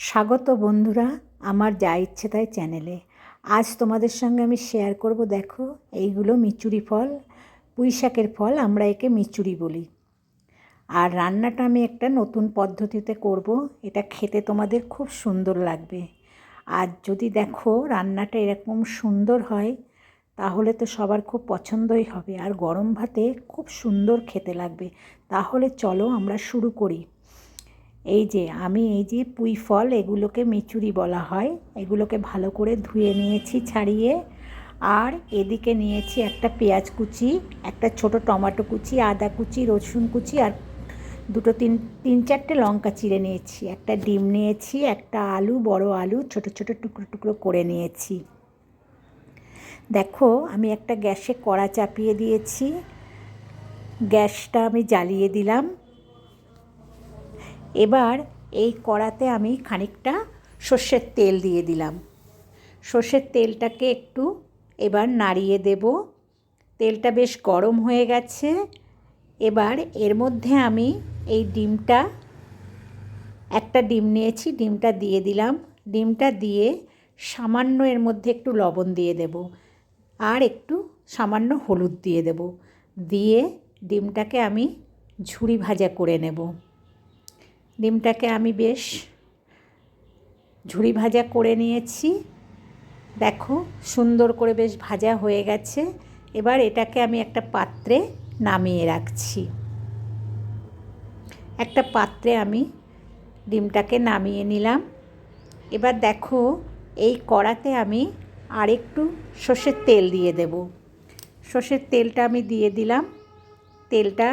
স্বাগত বন্ধুরা আমার যা ইচ্ছে তাই চ্যানেলে। আজ তোমাদের সঙ্গে আমি শেয়ার করব, দেখো এইগুলো মিচুরি ফল, পুঁই শাকের ফল, আমরা একে মিচুরি বলি। আর রান্নাটা আমি একটা নতুন পদ্ধতিতে করব, এটা খেতে তোমাদের খুব সুন্দর লাগবে। আর যদি দেখো রান্নাটা এরকম সুন্দর হয় তাহলে তো সবার খুব পছন্দই হবে, আর গরম ভাতে খুব সুন্দর খেতে লাগবে। তাহলে চলো আমরা শুরু করি। এই যে পুঁই ফল, এগুলোকে মিচুরি বলা হয়। এগুলোকে ভালো করে ধুয়ে নিয়েছি ছাড়িয়ে। আর এদিকে নিয়েছি একটা পেঁয়াজ কুচি, একটা ছোট টমেটো কুচি, আদা কুচি, রসুন কুচি, আর তিন চারটে লঙ্কা চিড়ে নিয়েছি। একটা ডিম নিয়েছি, একটা আলু, বড় আলু ছোট ছোট টুকরো টুকরো করে নিয়েছি। দেখো আমি একটা গ্যাসে কড়া চাপিয়ে দিয়েছি, গ্যাসটা আমি জ্বালিয়ে দিলাম। এবার এই কড়াতে আমি খানিকটা সর্ষের তেল দিয়ে দিলাম। সর্ষের তেলটাকে একটু এবার নাড়িয়ে দেব। তেলটা বেশ গরম হয়ে গেছে। এবার এর মধ্যে আমি এই একটা ডিম নিয়েছি, ডিমটা দিয়ে দিলাম। ডিমটা দিয়ে সামান্য এর মধ্যে একটু লবণ দিয়ে দেব, আর একটু সামান্য হলুদ দিয়ে দেব। দিয়ে ডিমটাকে আমি ঝুরি ভাজা করে নেব। ডিমটাকে আমি বেশ ঝুরি ভাজা করে নিয়েছি। দেখো সুন্দর করে বেশ ভাজা হয়ে গেছে। এবার এটাকে আমি একটা পাত্রে নামিয়ে রাখছি। একটা পাত্রে আমি ডিমটাকে নামিয়ে নিলাম। এবার দেখো এই কড়াতে আমি আরেকটু সর্ষের তেল দিয়ে দেব। সর্ষের তেলটা আমি দিয়ে দিলাম। তেলটা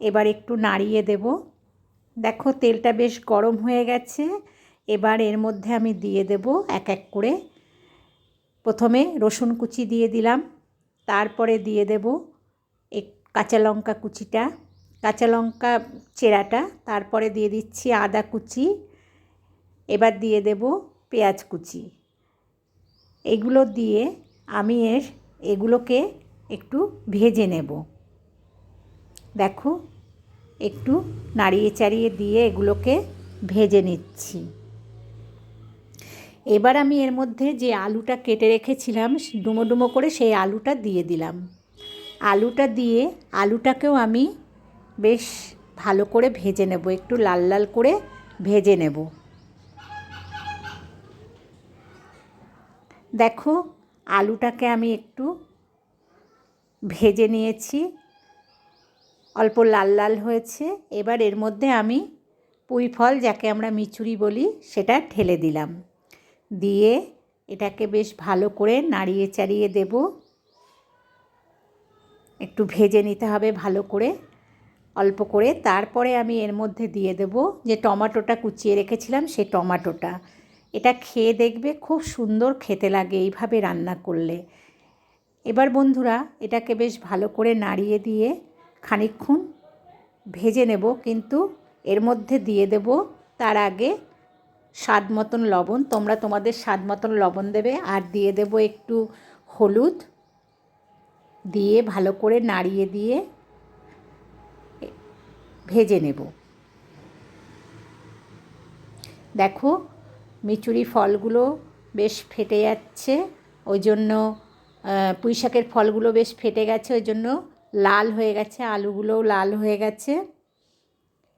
এবার একটু নাড়িয়ে দেব। দেখো তেলটা বেশ গরম হয়ে গেছে। এবার এর মধ্যে আমি দিয়ে দেব এক এক করে। প্রথমে রসুন কুচি দিয়ে দিলাম, তারপরে দিয়ে দেব কাঁচা লঙ্কা কুচিটা, কাঁচা লঙ্কা চেরাটা, তারপরে দিয়ে দিচ্ছি আদা কুচি। এবার দিয়ে দেব পেঁয়াজ কুচি। এগুলো দিয়ে আমি এগুলোকে একটু ভেজে নেব। দেখো একটু নাড়িয়ে চাড়িয়ে দিয়ে এগুলোকে ভেজে নিচ্ছি। এবার আমি এর মধ্যে যে আলুটা কেটে রেখেছিলাম ডুমো ডুমো করে, সেই আলুটা দিয়ে দিলাম। আলুটা দিয়ে আলুটাকেও আমি বেশ ভালো করে ভেজে নেব, একটু লাল লাল করে ভেজে নেব। দেখো আলুটাকে আমি একটু ভেজে নিয়েছি, অল্প লাল লাল হয়েছে। এবার এর মধ্যে আমি পুঁই ফল, যাকে আমরা মিচুরি বলি, সেটা ঢেলে দিলাম। দিয়ে এটাকে বেশ ভালো করে নাড়িয়ে চাড়িয়ে দেব। একটু ভেজে নিতে হবে ভালো করে, অল্প করে। তারপরে আমি এর মধ্যে দিয়ে দেব যে টমেটোটা কুচিয়ে রেখেছিলাম, সেই টমেটোটা। এটা খেয়ে দেখবে খুব সুন্দর খেতে লাগে এইভাবে রান্না করলে। এবার বন্ধুরা এটাকে বেশ ভালো করে নাড়িয়ে দিয়ে খানিকক্ষণ ভেজে নেব, কিন্তু এর মধ্যে দিয়ে দেব তার আগে স্বাদ মতন লবণ। তোমরা তোমাদের স্বাদ মতন লবণ দেবে, আর দিয়ে দেব একটু হলুদ। দিয়ে ভালো করে নাড়িয়ে দিয়ে ভেজে নেব। দেখো মিচুরি ফলগুলো বেশ ফেটে যাচ্ছে, ওই জন্য পুঁই শাকের ফলগুলো বেশ ফেটে গেছে, ওই জন্য লাল হয়ে গেছে, আলুগুলোও লাল হয়ে গেছে।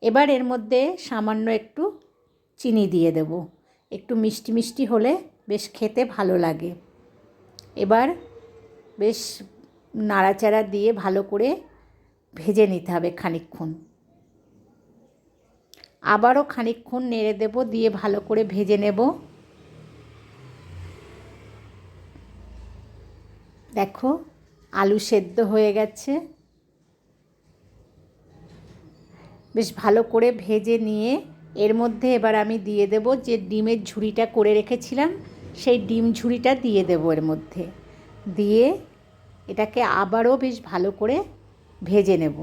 এবার এর মধ্যে সামান্য একটু চিনি দিয়ে দেব, একটু মিষ্টি মিষ্টি হলে বেশ খেতে ভালো লাগে। এবার বেশ নাড়াচাড়া দিয়ে ভালো করে ভেজে নিতে হবে খানিকক্ষণ। আবারও খানিকক্ষণ নেড়ে দেব, দিয়ে ভালো করে ভেজে নেব। দেখো আলু সেদ্ধ হয়ে গেছে। বেশ ভালো করে ভেজে নিয়ে এর মধ্যে এবার আমি দিয়ে দেব যে ডিমের ঝুড়িটা করে রেখেছিলাম, সেই ডিম ঝুড়িটা দিয়ে দেব এর মধ্যে। দিয়ে এটাকে আবারও বেশ ভালো করে ভেজে নেব।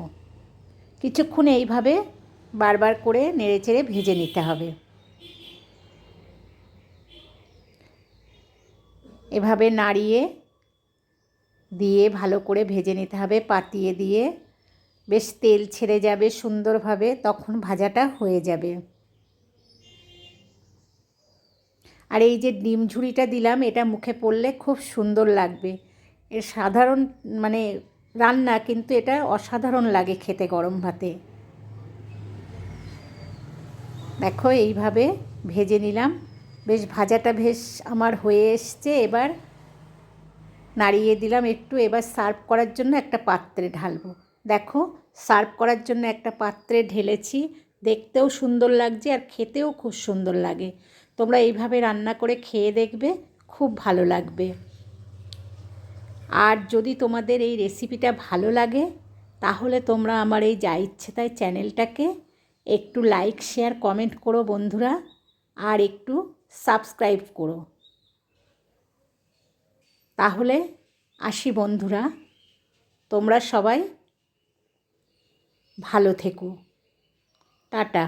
কিছুক্ষণ এইভাবে বারবার করে নেড়েচেড়ে ভেজে নিতে হবে। এভাবে নাড়িয়ে দিয়ে ভালো করে ভেজে নিতে হবে, পাতিয়ে দিয়ে। বেশ তেল ছেড়ে যাবে সুন্দরভাবে, তখন ভাজাটা হয়ে যাবে। আর এই যে ডিম ঝুড়িটা দিলাম, এটা মুখে পড়লে খুব সুন্দর লাগবে। এর সাধারণ মানে রান্না, কিন্তু এটা অসাধারণ লাগে খেতে গরম ভাতে। দেখো এইভাবে ভেজে নিলাম, বেশ ভাজাটা বেশ আমার হয়ে এসছে। এবার নাড়িয়ে দিলাম একটু। এবার সার্ভ করার জন্য একটা পাত্রে ঢালবো। দেখো সার্ভ করার জন্য একটা পাত্রে ঢেলেছি, দেখতেও সুন্দর লাগছে আর খেতেও খুব সুন্দর লাগে। তোমরা এইভাবে রান্না করে খেয়ে দেখবে, খুব ভালো লাগবে। আর যদি তোমাদের এই রেসিপিটা ভালো লাগে, তাহলে তোমরা আমার এই যা ইচ্ছে তাই চ্যানেলটাকে একটু লাইক শেয়ার কমেন্ট করো বন্ধুরা, আর একটু সাবস্ক্রাইব করো। তাহলে আসি বন্ধুরা, তোমরা সবাই ভালো থেকো। টাটা।